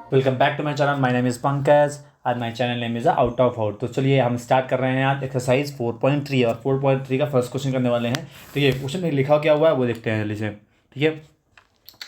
Welcome back to my channel. My name is Pankaj और my channel name is out of out. तो चलिए हम start कर रहे हैं आज एक्सरसाइज 4.3 और 4.3 का फर्स्ट क्वेश्चन करने वाले हैं। तो ये क्वेश्चन में लिखा क्या हुआ है वो देखते हैं जल्दी से। ठीक है,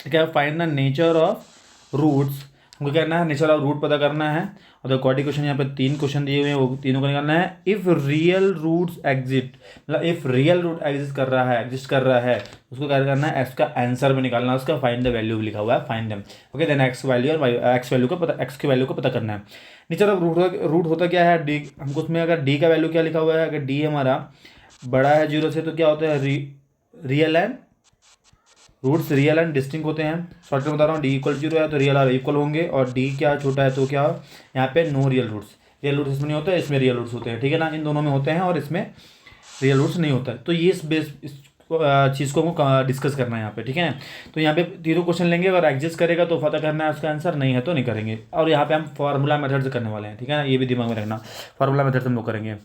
क्या find the nature of roots. हमको क्या करना है, नेचर ऑफ रूट पता करना है। और तो क्वाड्रेटिक क्वेश्चन यहाँ पे 3 क्वेश्चन दिए हुए हैं, वो तीनों को निकालना है। इफ रियल रूट्स एग्जिस्ट, मतलब इफ रियल रूट एग्जिस्ट कर रहा है उसको क्या करना है, इसका आंसर भी निकालना है, उसका फाइंड द वैल्यू भी लिखा हुआ है, find them. Okay, then x value और एक्स वैल्यू का पता, एक्स की वैल्यू को पता करना है। नेचर ऑफ रूट होता क्या है, डी। हमको उसमें अगर डी का वैल्यू क्या लिखा हुआ है, अगर डी हमारा बड़ा है 0 से तो क्या होता है, real and roots real and distinct होते हैं। शॉर्ट में बता रहा हूँ, डी इक्वल 0 है तो रियल और इक्वल होंगे, और डी क्या छोटा है तो क्या यहाँ पे no real roots. Real roots इसमें नहीं होता है, इसमें रियल रूट्स होते हैं। ठीक है ना, इन दोनों में होते हैं और इसमें रियल रूट्स नहीं होता है। तो ये इस चीज़ को हमको डिस्कस करना है यहाँ पे। ठीक है, तो यहाँ पे तीनों क्वेश्चन लेंगे, अगर एग्जिस्ट करेगा तो पता करना है उसका आंसर, नहीं है तो नहीं करेंगे। और यहाँ पे हम फार्मूला मेथड से करने वाले हैं। ठीक है ना, ये भी दिमाग में रखना, फार्मूला मेथड से हम लोग करेंगे।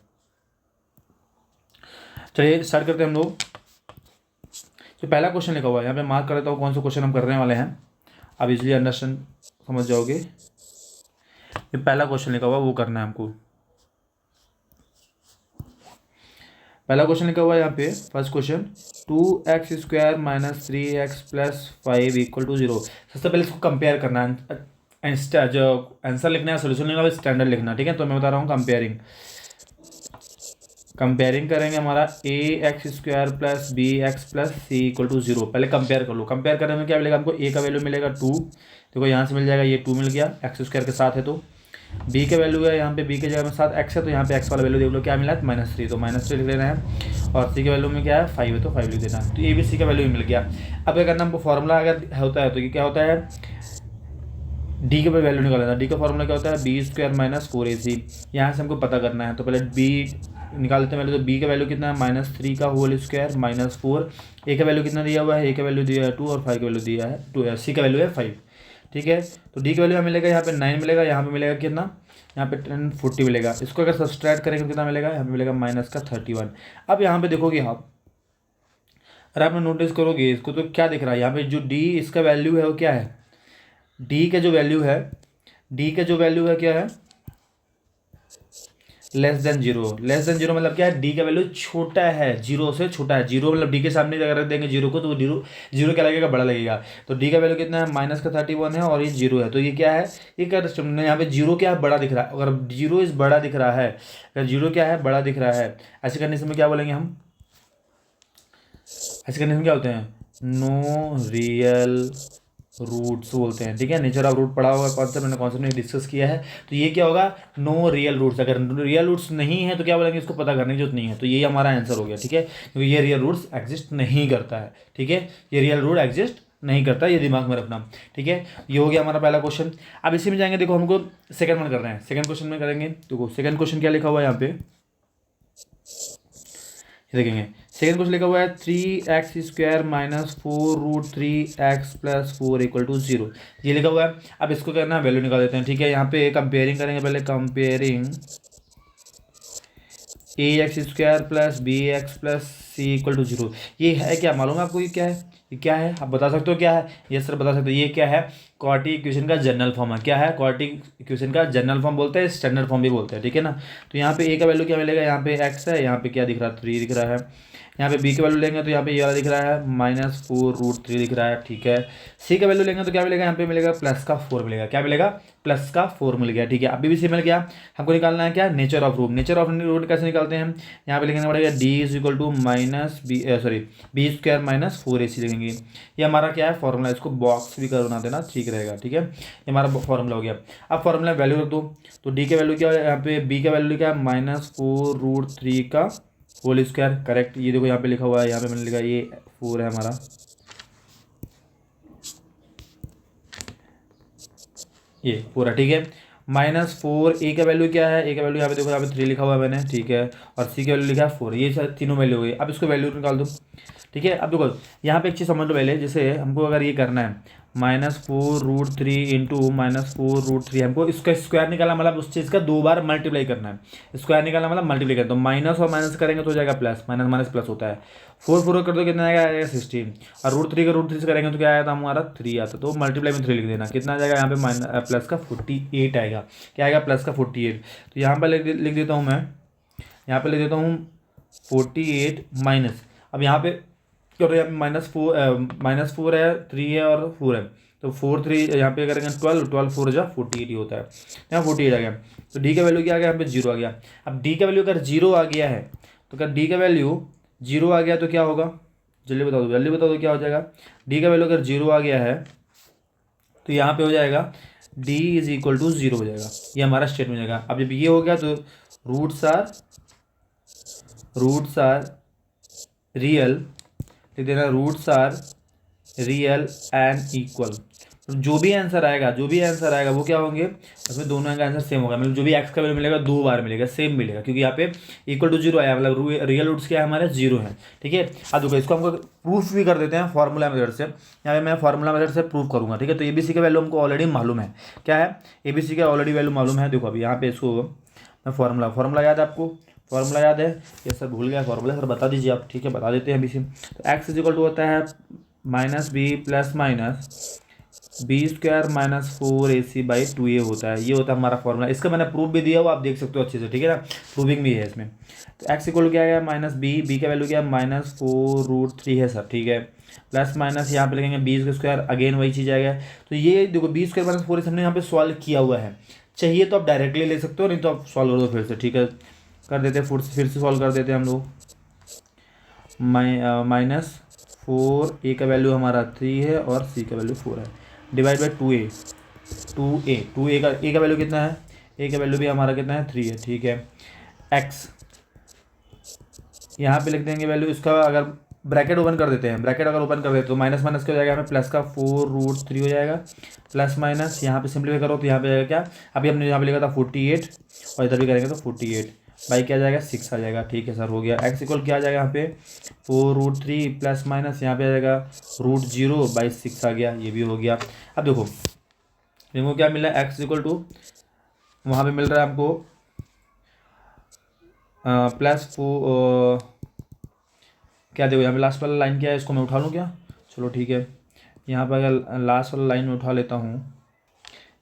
चलिए स्टार्ट करते हैं हम लोग। तो पहला क्वेश्चन लिखा हुआ है यहाँ पे, मार्क कर लेता हूँ कौन सा क्वेश्चन हम करने वाले हैं, आप इजली अंडरस्टैंड समझ जाओगे। ये पहला क्वेश्चन लिखा हुआ वो करना है हमको। पहला क्वेश्चन लिखा हुआ है यहाँ पे, first question, 2x² minus 3x plus 5 equal to 0। सबसे पहले इसको कंपेयर करना है, जो आंसर लिखना है, सोल्यूशन लिखना है, स्टैंडर्ड लिखना। ठीक है, तो मैं बता रहा हूँ कंपेयरिंग करेंगे। हमारा ax² plus bx plus c equal to 0। पहले कंपेयर कर लो। कंपेयर करने में क्या मिलेगा हमको, a का वैल्यू मिलेगा 2, देखो यहाँ से मिल जाएगा, ये 2 मिल गया, x² के साथ है। तो b का वैल्यू है यहाँ पे, b के जगह में साथ x है तो यहाँ पे x वाला वैल्यू देख लो क्या मिला है, -3, तो -3 लिख लेना है। और c के वैल्यू में क्या है 5 है तो 5 लिख देना है। तो a b c का वैल्यू मिल गया। अब क्या करना हमको, फॉर्मूला अगर होता है तो ये क्या होता है, डी के वैल्यू निकाल लेना। डी का फॉर्मूला क्या होता है, b² माइनस 4ac। यहाँ से हमको पता करना है, तो पहले b निकाल लेते हैं पहले। तो b का वैल्यू कितना है, -3 का होल स्क्वायर माइनस 4। a का वैल्यू कितना दिया हुआ है, a का वैल्यू दिया है 2 और 5 का वैल्यू दिया है 2, c का वैल्यू है 5। ठीक है, तो d का वैल्यू हमें मिलेगा यहाँ पे 9 मिलेगा, यहाँ पे मिलेगा कितना, यहाँ पे 1040 मिलेगा। इसको अगर सब्सट्रैक्ट करेंगे कितना मिलेगा, यहाँ पे मिलेगा -31। अब यहाँ पे देखोगे आप, अगर आपने नोटिस करोगे इसको तो क्या दिख रहा है यहाँ पे, जो d इसका वैल्यू है वो क्या है, डी का जो वैल्यू है क्या है, लेस देन जीरो मतलब क्या है, डी का वैल्यू छोटा है, जीरो से छोटा है। जीरो मतलब डी के सामने अगर रख देंगे जीरो को तो जीरो क्या लगेगा, बड़ा लगेगा। तो डी का वैल्यू कितना है, -31 है और ये जीरो है, तो ये क्या है, ये क्या यहाँ पे जीरो क्या है, बड़ा दिख रहा है। अगर जीरो इस बड़ा दिख रहा है, अगर जीरो क्या है, बड़ा दिख रहा है, ऐसे कंडीशन में क्या बोलेंगे हम, ऐसे कंडीशन क्या होते हैं, नो रियल रूट्स बोलते हैं। ठीक है, नेचर ऑफ रूट पढ़ा होगा कॉन्सेप्ट, मैंने कॉन्सेप्ट में डिस्कस किया है। तो ये क्या होगा, नो रियल रूट्स। अगर रियल रूट्स नहीं है तो क्या बोलेंगे, इसको पता करने की जरूरत नहीं है। तो ये हमारा आंसर हो गया। ठीक है, क्योंकि ये रियल रूट्स एग्जिस्ट नहीं करता है। ठीक है, ये रियल रूट एग्जिस्ट नहीं करता, ये दिमाग में रखना। ठीक है, ये हो गया हमारा पहला क्वेश्चन। अब इसी में जाएंगे, देखो हमको सेकंड वन करना है, सेकंड क्वेश्चन में करेंगे। देखो सेकंड क्वेश्चन क्या लिखा हुआ है यहाँ पे, देखेंगे। सेकंड क्वेश्चन लिखा हुआ है 3x² minus 4√3x plus 4 equal to 0, ये लिखा हुआ है। अब इसको करना है, वैल्यू निकाल देते हैं। ठीक है, यहाँ पे कंपेयरिंग करेंगे, पहले comparing ax² plus bx plus c equal to 0। ये है क्या, मालूम है आपको ये क्या है, ये क्या है, आप बता सकते हो क्या है, ये सर बता सकते हो, ये क्या है, क्वाड्रेटिक इक्वेशन का जनरल फॉर्म है। क्या है, क्वाड्रेटिक इक्वेशन का जनरल फॉर्म बोलते हैं, स्टैंडर्ड फॉर्म भी बोलते हैं। ठीक है ना, तो यहाँ पे a का वैल्यू क्या मिलेगा, यहाँ पे x है, यहाँ पे क्या दिख रहा है, 3 दिख रहा है। यहाँ पे b का वैल्यू लेंगे तो यहाँ पे ये वाला दिख रहा है -4√3 दिख रहा है। ठीक है, c का वैल्यू लेंगे तो क्या मिलेगा, यहाँ पे मिलेगा +4 मिलेगा, क्या मिलेगा, +4 मिल गया। ठीक है, अभी भी सी मिल गया। हमको निकालना है क्या, nature of root. Nature of root कैसे निकालते हैं हम, यहाँ पे लिखना पड़ेगा d is equal to b² minus 4ac लिखेंगे। ये हमारा क्या है फॉर्मूला, इसको बॉक्स भी कर बना देना, ठीक रहेगा। ठीक है, ये हमारा फॉर्मूला हो गया। अब फॉर्मूला वैल्यू रख दो, तो d के वैल्यू क्या है, यहाँ पे b का वैल्यू क्या है, -4√3 का होल स्क्वायर। करेक्ट, ये देखो यहाँ पे लिखा हुआ है, यहाँ पे मैंने लिखा ये 4 है हमारा, ये पूरा। ठीक है, -4, ए का वैल्यू क्या है, ए का वैल्यू यहाँ पे देखो, यहाँ पे 3 लिखा हुआ है मैंने। ठीक है, और सी का वैल्यू लिखा है 4, ये सारे तीनों वैल्यू हो गई। अब इसको वैल्यू निकाल दो। ठीक है। अब देखो यहाँ पे एक चीज़ समझ लो पहले, जैसे हमको अगर ये करना है -4√3 इंटू -4√3, हमको इसका स्क्वायर निकालना मतलब उस चीज़ का 2 बार मल्टीप्लाई करना है। स्क्वायर निकालना मतलब मल्टीप्लाई करना, तो माइनस और माइनस करेंगे तो हो जाएगा प्लस, माइनस माइनस प्लस होता है। 4 कर दो कितना आएगा 16, और √3 का √3 से करेंगे तो क्या आया था हमारा 3 आता, तो मल्टीप्लाई में 3 लिख देना, कितना आ जाएगा यहाँ पे प्लस का 48 आएगा। क्या आएगा प्लस का 48। तो यहाँ पर लिख देता हूँ मैं, यहाँ पे लिख देता हूँ 48 माइनस, अब यहाँ पे क्या हो रहा है, -4 है, 3 है और 4 है, तो 4 3 यहाँ पे करेंगे 12 4 जा 48 ही होता है, यहाँ 48 आ गया। तो डी का वैल्यू क्या आ गया, यहाँ पे 0 आ गया। अब डी का वैल्यू अगर 0 आ गया है, तो अगर डी का वैल्यू 0 आ गया तो क्या होगा, जल्दी बता दो क्या हो जाएगा। डी का वैल्यू अगर 0 आ गया है तो यहाँ पे हो जाएगा d = 0 हो जाएगा, ये हमारा स्टेटमेंट हो जाएगा। अब जब ये हो गया तो रूट्स आर रियल, लिख देना roots are real and equal. तो जो भी आंसर आएगा वो क्या होंगे, उसमें दोनों का आंसर सेम होगा, मतलब जो भी एक्स का वैल्यू मिलेगा 2 बार मिलेगा, सेम मिलेगा, क्योंकि यहाँ पे = 0 आया, मतलब रियल रूट्स क्या है हमारे 0 है। ठीक है। अब देखो इसको हमको प्रूफ भी कर देते हैं फार्मूला मेथड से, यहाँ पे मैं फार्मूला मेथड से प्रूफ करूँगा। ठीक है। तो ABC का वैल्यू हमको ऑलरेडी मालूम है, क्या है ABC का ऑलरेडी वैल्यू मालूम है। देखो अभी यहाँ पे इसको मैं फार्मूला याद है आपको, फार्मूला याद है, ये सर भूल गया फार्मूला, सर बता दीजिए आप। ठीक है, बता देते हैं अभी से। तो x = होता है -b + -b² - 4ac/2a होता है, ये होता है हमारा फॉर्मूला। इसका मैंने प्रूफ भी दिया, वो आप देख सकते हो अच्छे से। ठीक है ना, प्रूविंग भी है इसमें। तो x = क्या है -b का वैल्यू क्या है -4√3 है सर। ठीक है, प्लस माइनस यहाँ पे लिखेंगे b², अगेन वही चीज़ आएगा। तो ये देखो b² - 4ac हमने यहाँ पे सॉल्व किया हुआ है, चाहिए तो आप डायरेक्टली ले सकते हो, नहीं तो आप सॉल्व कर दो फिर से। ठीक है, कर देते हैं फिर से सॉल्व कर देते हैं हम लोग। -4, a का वैल्यू हमारा 3 है और c का वैल्यू 4 है, डिवाइड बाई 2a का a का वैल्यू कितना है, a का वैल्यू भी हमारा कितना है 3 है। ठीक है, x यहाँ पे लिख देंगे वैल्यू, इसका अगर ब्रैकेट ओपन कर देते हैं, ब्रैकेट अगर ओपन कर देते तो माइनस माइनस क्या हो जाएगा, हमें प्लस का 4√3 हो जाएगा, प्लस माइनस यहाँ पे सिंपलीफाई करो तो यहाँ पे जाएगा क्या, अभी हमने यहाँ पे लिखा था 48 और इधर भी करेंगे तो 48 बाई क्या आ जाएगा 6 आ जाएगा। ठीक है सर, हो गया। x = क्या आ जाएगा यहाँ पे 4√3 प्लस माइनस यहाँ पे आ जाएगा √0/6 आ गया, ये भी हो गया। अब देखो क्या मिला, x = वहाँ पे मिल रहा है हमको +4, क्या देखो यहाँ पे लास्ट वाला लाइन क्या है, इसको मैं उठा लूँ क्या, चलो ठीक है, यहाँ पर अगर लास्ट वाला लाइन में उठा लेता हूँ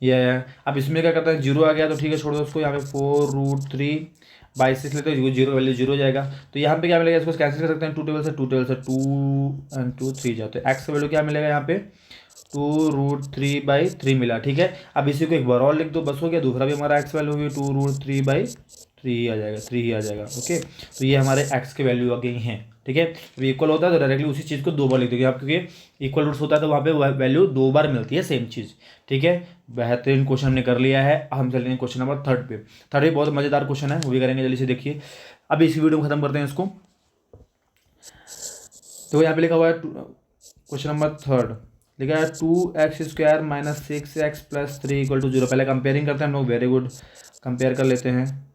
ये है। अब इसमें क्या करता है 0 आ गया तो ठीक है, छोड़ दो उसको, यहाँ पे 4√3/6 लेते हैं, 0 वैल्यू 0 हो जाएगा। तो यहाँ पे क्या मिलेगा, इसको कैंसिल कर सकते हैं, 2 टेबल से 2 and 2 3 जाते हैं। एक्स का वैल्यू क्या मिलेगा यहाँ पे 2√3/3 मिला। ठीक है, अब इसी को एक बार और लिख दो, बस हो गया। दूसरा भी हमारा एक्स वैल्यू होगी 2√3/3 ही आ जाएगा, 3 ही आ जाएगा। ओके, तो ये हमारे एक्स के वैल्यू आ गई हैं। ठीक है, जब इक्वल होता है तो डायरेक्टली उसी चीज़ को 2 बार लिख दोगे आप, क्योंकि इक्वल रूट्स होता है तो वहाँ पे वैल्यू 2 बार मिलती है, सेम चीज़। ठीक है, बेहतरीन क्वेश्चन हमने कर लिया है। हम चलेंगे क्वेश्चन नंबर 3 पे। 3 भी बहुत मज़ेदार क्वेश्चन है, वो भी करेंगे, जल्दी से देखिए। अभी इस वीडियो में खत्म करते हैं इसको। तो यहाँ पे लिखा हुआ है क्वेश्चन नंबर 3 लिखा है 2x² - 6x + 3 = 0। पहले कंपेयरिंग करते हैं हम लोग, वेरी गुड, कंपेयर कर लेते हैं।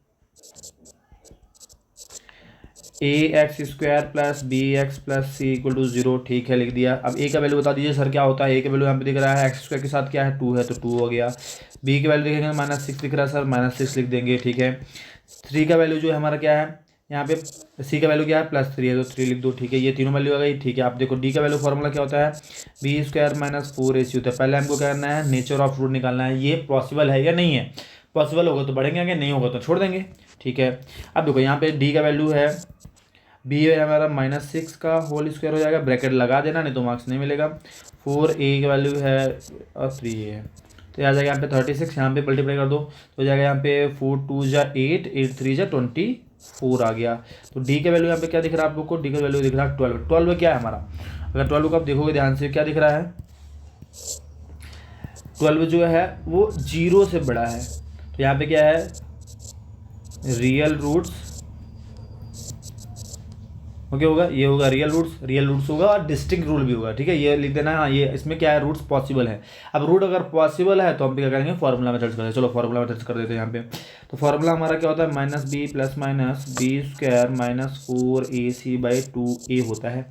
ax² + bx + c = 0। ठीक है, लिख दिया। अब a का वैल्यू बता दीजिए सर क्या होता है। a का वैल्यू यहाँ पे दिख रहा है x² के साथ क्या है 2 है, तो 2 हो गया। b की वैल्यू देखेंगे -6 दिख रहा है सर, -6 लिख देंगे। ठीक है, 3 का वैल्यू जो है हमारा क्या है, यहाँ पे c का वैल्यू क्या है +3 है, तो 3 लिख दो। ठीक है, ये तीनों वैल्यू आ गई। ठीक है, आप देखो d का वैल्यू फॉर्मूला क्या होता है, b² - 4ac होता है। पहले हमको क्या करना है, नेचर ऑफ रूट निकालना है, ये पॉसिबल है या नहीं है। पॉसिबल होगा तो बढ़ेंगे आगे, नहीं होगा तो छोड़ देंगे। ठीक है, अब देखो यहाँ पे d का वैल्यू है, b है हमारा -6 का होल स्क्वायर हो जाएगा, ब्रैकेट लगा देना, नहीं तो मार्क्स नहीं मिलेगा। 4a का वैल्यू है और 3a है, तो आ जाएगा यहाँ पे 36, यहाँ पे मल्टीप्लाई कर दो तो हो जाएगा यहाँ पे 4 2 = 8, 8 3 = 24 आ गया। तो d का वैल्यू यहाँ पे क्या दिख रहा है आप लोग को, d का वैल्यू दिख रहा है 12। 12 क्या है हमारा, अगर 12 को आप देखोगे ध्यान से क्या दिख रहा है, 12 जो है वो 0 से बड़ा है। तो यहाँ पे क्या है, रियल रूट्स, ओके होगा, ये होगा रियल रूट्स होगा, और डिस्टिंक्ट रूल भी होगा। ठीक है, ये लिख देना। हाँ, ये इसमें क्या है, रूट्स पॉसिबल है। अब रूट अगर पॉसिबल है तो हम क्या करेंगे, फार्मूला मेथड्स करते हैं। चलो फार्मूला मेथड्स कर देते हैं यहाँ पे। तो फार्मूला हमारा क्या होता है, -b + -b² - 4ac/2a होता है।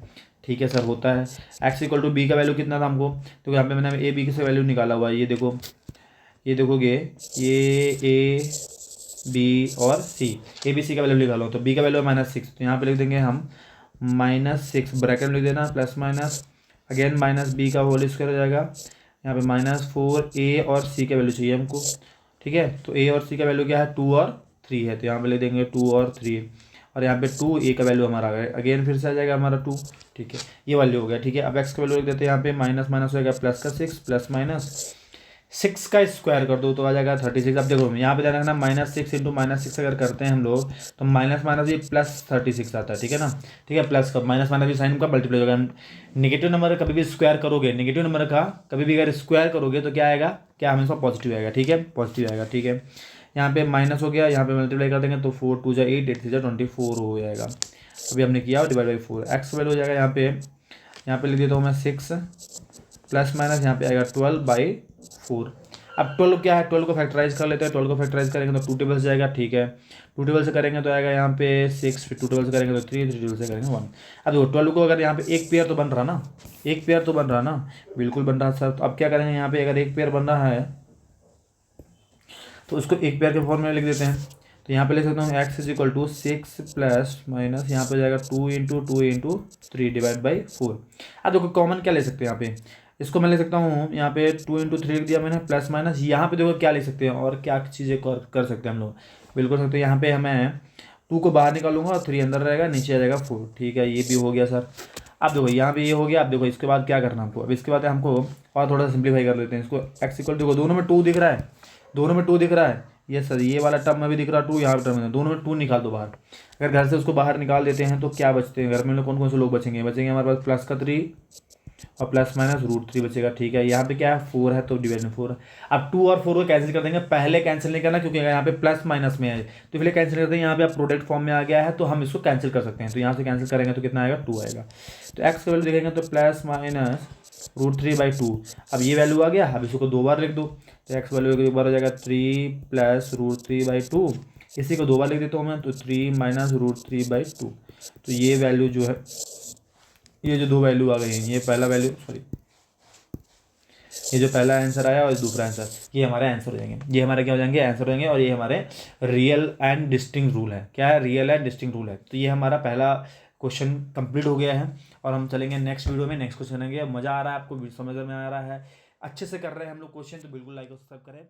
ठीक है सर, होता है। एक्स इक्वल टू बी का वैल्यू कितना था हमको, तो यहाँ पे मैंने ए बी से वैल्यू निकाला हुआ है। ये देखोगे, ये ए बी और सी, ए बी सी का वैल्यू निकालो, तो बी का वैल्यू है -6, तो यहाँ पे लिख देंगे हम -6, ब्रैकेट में लिख देना, plus minus again minus b का होल स्क्वायर हो जाएगा। यहाँ पे -4 ए और सी का वैल्यू चाहिए हमको, ठीक है। तो ए और सी का वैल्यू क्या है, 2 और 3 है, तो यहाँ पे लिख देंगे 2 और 3, और यहाँ पे 2 ए का वैल्यू हमारा आ गया, अगेन फिर से आ जाएगा हमारा 2, ठीक है। ये वैल्यू हो गया, ठीक है। अब एक्स का वैल्यू लिख देते हैं यहाँ पे, माइनस माइनस हो जाएगा प्लस का 6, प्लस माइनस 6 का स्क्वायर कर दो तो आ जाएगा 36। अब देखो यहाँ पे ध्यान रखना, -6 इंटू -6 अगर करते हैं हम लोग, तो माइनस माइनस ये +36 आता है, ठीक है ना। ठीक है, प्लस का माइनस माइनस भी साइन का मल्टीप्लाई होगा। नेगेटिव नंबर कभी भी स्क्वायर करोगे, नेगेटिव नंबर का कभी भी अगर स्क्वायर करोगे तो क्या आएगा, क्या हमेशा पॉजिटिव आएगा, ठीक है, पॉजिटिव आएगा, ठीक है। यहाँ पे माइनस हो गया, यहाँ पे मल्टीप्लाई कर देंगे तो 4 2 जा 8, 8 3 जा 24 हो जाएगा। अभी हमने किया डिवाइड बाई 4, एक्स वैल्यू हो जाएगा यहाँ पे लिख देता हूँ मैं 6, प्लस माइनस यहाँ पे आएगा 12/4। अब 12 क्या है, 12 को फैक्टराइज कर लेते हैं, 12 को फैक्टराइज करेंगे तो 2 टेबल से जाएगा, ठीक है। 2 टेबल से करेंगे तो आएगा यहाँ पे 6, फिर 2 टेबल से करेंगे तो 3, 3 टेबल से करेंगे 1। अब देखो 12 को अगर यहाँ पे एक पेयर तो बन रहा ना, एक पेयर तो बन रहा ना, बिल्कुल बन रहा सर। तो अब क्या करेंगे, यहाँ पे अगर एक पेयर बन रहा है तो उसको एक पेयर के फॉर्म में लिख देते हैं। तो यहाँ पे लिख सकता हूँ x is equal to 6 plus minus यहाँ पे जाएगा 2 इंटू 3 डिवाइड बाई 4। अब देखो कॉमन क्या ले सकते हैं यहाँ पे, इसको मैं ले सकता हूँ यहाँ पे 2 इंटू 3 लिख दिया मैंने, प्लस माइनस यहाँ पे देखो क्या लिख सकते हैं और क्या चीज़ें कर सकते हैं हम लोग, बिल्कुल सकते हैं। यहाँ पे हमें 2 को बाहर निकालूंगा और 3 अंदर रहेगा, नीचे आ जाएगा 4, ठीक है। ये भी हो गया सर। अब देखो यहाँ पे ये हो गया। अब देखो इसके बाद क्या करना हमको, अब इसके बाद हमको और थोड़ा सिंप्लीफाई कर लेते हैं इसको। एक्स इक्वल देखो दोनों में 2 दिख रहा है, दोनों में 2 दिख रहा है, ये सर ये वाला टर्म में भी दिख रहा है 2, यहाँ टर्म में, दोनों में 2 निकाल दो बाहर। अगर घर से उसको बाहर निकाल देते हैं तो क्या बचते हैं, घर में लोग कौन कौन से लोग बचेंगे हमारे पास प्लस का 3 और प्लस माइनस √3 बचेगा, ठीक है। यहाँ पे क्या है 4 है तो डिवाइड में 4 है। अब 2 और 4 को कैंसिल कर देंगे, पहले कैंसिल नहीं करना क्योंकि यहाँ पे प्लस माइनस में है, तो इसलिए कैंसिल करते हैं। यहाँ पे आप प्रोडक्ट फॉर्म में आ गया है तो हम इसको कैंसिल कर सकते हैं, तो यहाँ से कैंसिल करेंगे तो कितना आएगा 2 आएगा। तो एक्स का वैल्यू देखेंगे तो प्लस माइनस √3/2। अब ये वैल्यू आ गया, अब इसको 2 बार लिख दो, तो एक्स वैल्यू एक बार हो जाएगा 3 प्लस √3/2, इसी को 2 बार लिख देता हूँ मैं, तो 3 माइनस √3/2। तो ये वैल्यू जो है, ये जो 2 वैल्यू आ गई हैं, ये पहला वैल्यू सॉरी ये जो पहला आंसर आया और दूसरा आंसर, ये हमारे आंसर हो जाएंगे, ये हमारे क्या हो जाएंगे, आंसर हो जाएंगे। और ये हमारे रियल एंड डिस्टिंक्ट रूल है, क्या है, रियल एंड डिस्टिंक्ट रूल है। तो ये हमारा पहला क्वेश्चन कंप्लीट हो गया है और हम चलेंगे नेक्स्ट वीडियो में, नेक्स्ट क्वेश्चन करेंगे। मज़ा आ रहा है आपको, समझ में आ रहा है, अच्छे से कर रहे हैं हम लोग क्वेश्चन, तो बिल्कुल लाइक और सब्सक्राइब करें।